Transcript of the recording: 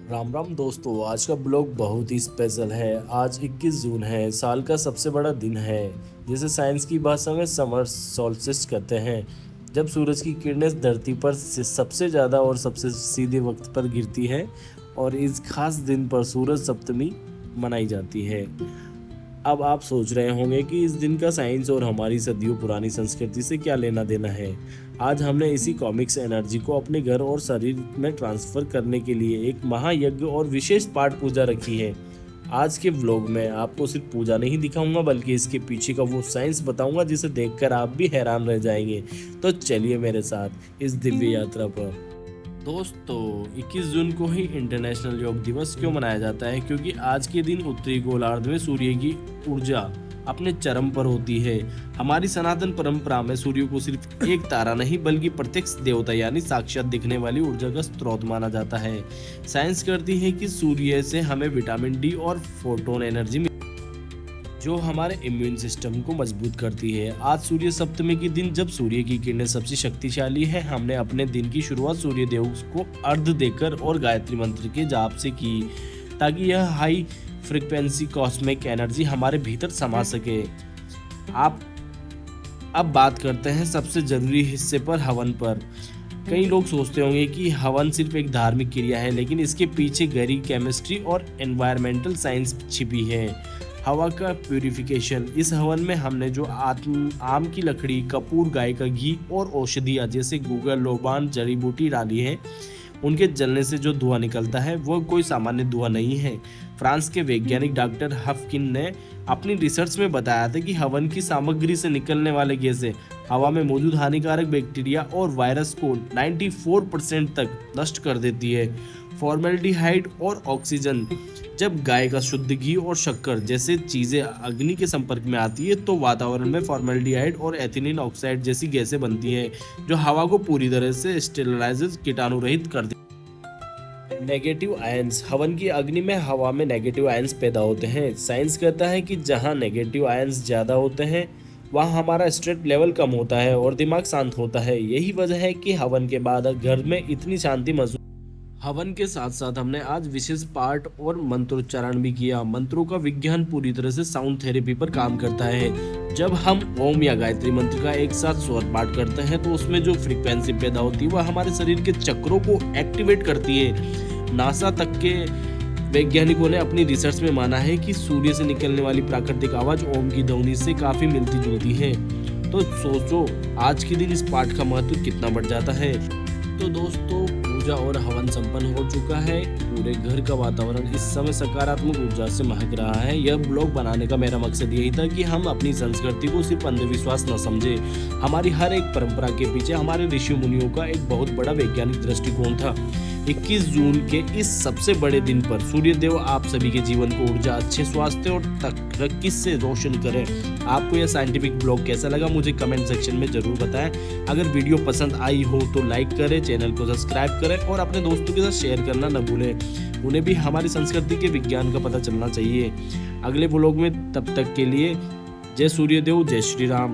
राम राम दोस्तों, आज का ब्लॉग बहुत ही स्पेशल है। आज 21 जून है, साल का सबसे बड़ा दिन है जिसे साइंस की भाषा में समर सोल्स्टिस कहते हैं। जब सूरज की किरणें धरती पर से सबसे ज़्यादा और सबसे सीधे वक्त पर गिरती है और इस खास दिन पर सूरज सप्तमी मनाई जाती है। अब आप सोच रहे होंगे कि इस दिन का साइंस और हमारी सदियों पुरानी संस्कृति से क्या लेना देना है। आज हमने इसी कॉमिक्स एनर्जी को अपने घर और शरीर में ट्रांसफर करने के लिए एक महायज्ञ और विशेष पाठ पूजा रखी है। आज के व्लॉग में आपको सिर्फ पूजा नहीं दिखाऊंगा बल्कि इसके पीछे का वो साइंस बताऊंगा जिसे देखकर आप भी हैरान रह जाएंगे। तो चलिए मेरे साथ इस दिव्य यात्रा पर। दोस्तों, 21 जून को ही इंटरनेशनल योग दिवस क्यों मनाया जाता है? क्योंकि आज के दिन उत्तरी गोलार्ध में सूर्य की ऊर्जा अपने चरम पर होती है। हमारी सनातन परंपरा में सूर्य को सिर्फ एक तारा नहीं बल्कि प्रत्यक्ष देवता यानी साक्षात दिखने वाली ऊर्जा का स्रोत माना जाता है। साइंस कहती है कि सूर्य से हमें विटामिन डी और फोटोन एनर्जी जो हमारे इम्यून सिस्टम को मजबूत करती है। आज सूर्य सप्तमी के दिन जब सूर्य की किरणें सबसे शक्तिशाली है, हमने अपने दिन की शुरुआत सूर्य देव को अर्घ्य देकर और गायत्री मंत्र के जाप से की ताकि यह हाई फ्रीक्वेंसी कॉस्मिक एनर्जी हमारे भीतर समा सके। आप अब बात करते हैं सबसे जरूरी हिस्से पर, हवन पर। कई लोग सोचते होंगे कि हवन सिर्फ एक धार्मिक क्रिया है, लेकिन इसके पीछे गहरी केमिस्ट्री और एनवायरमेंटल साइंस छिपी है। हवा का प्यूरिफिकेशन। इस हवन में हमने जो आम की लकड़ी, कपूर, गाय का घी और औषधियाँ जैसे गूगल, लोबान, जड़ी बूटी डाली है। उनके जलने से जो धुआं निकलता है वो कोई सामान्य धुआं नहीं है। फ्रांस के वैज्ञानिक डॉक्टर हफकिन ने अपनी रिसर्च में बताया था कि हवन की सामग्री से निकलने वाले गैसें हवा में मौजूद हानिकारक बैक्टीरिया और वायरस को 94% तक नष्ट कर देती है। फॉर्मेल्डिहाइड और ऑक्सीजन। जब गाय का शुद्ध घी और शक्कर जैसे चीजें अग्नि के संपर्क में आती है तो वातावरण में फॉर्मेल्डिहाइड और एथिलीन ऑक्साइड जैसी गैसें बनती हैं जो हवा को पूरी तरह से स्टेरिलाइज कीटाणु रहित कर देती है। Negative ions. हवन की अग्नि में हवा में नेगेटिव आयंस पैदा होते हैं। साइंस कहता है कि जहां नेगेटिव आयंस ज्यादा होते हैं वहाँ हमारा स्ट्रेस लेवल कम होता है और दिमाग शांत होता है। यही वजह है कि हवन के बाद घर में इतनी शांति महसूस। हवन के साथ साथ हमने आज विशेष पाठ और मंत्रोच्चारण भी किया। मंत्रों का विज्ञान पूरी तरह से साउंड थेरेपी पर काम करता है। जब हम ओम या गायत्री मंत्र का एक साथ स्वर पाठ करते हैं तो उसमें जो फ्रीक्वेंसी पैदा होती है वह हमारे शरीर के चक्रों को एक्टिवेट करती है। नासा तक के वैज्ञानिकों ने अपनी रिसर्च में माना है कि सूर्य से निकलने वाली प्राकृतिक आवाज ओम की ध्वनि से काफी मिलती जुलती है। तो सोचो आज के दिन इस पाठ का महत्व कितना बढ़ जाता है। तो दोस्तों, पूजा और हवन संपन्न हो चुका है। पूरे घर का वातावरण इस समय सकारात्मक ऊर्जा से महक रहा है। यह ब्लॉग बनाने का मेरा मकसद यही था कि हम अपनी संस्कृति को सिर्फ अंधविश्वास न समझे। हमारी हर एक परंपरा के पीछे हमारे ऋषि मुनियों का एक बहुत बड़ा वैज्ञानिक दृष्टिकोण था। 21 जून के इस सबसे बड़े दिन पर सूर्य देव आप सभी के जीवन को ऊर्जा, अच्छे स्वास्थ्य और तरक्की से रोशन करें। आपको यह साइंटिफिक ब्लॉग कैसा लगा मुझे कमेंट सेक्शन में जरूर बताएं। अगर वीडियो पसंद आई हो तो लाइक करें, चैनल को सब्सक्राइब करें और अपने दोस्तों के साथ शेयर करना न भूलें। उन्हें भी हमारी संस्कृति के विज्ञान का पता चलना चाहिए। अगले ब्लॉग में, तब तक के लिए जय सूर्यदेव, जय श्री राम।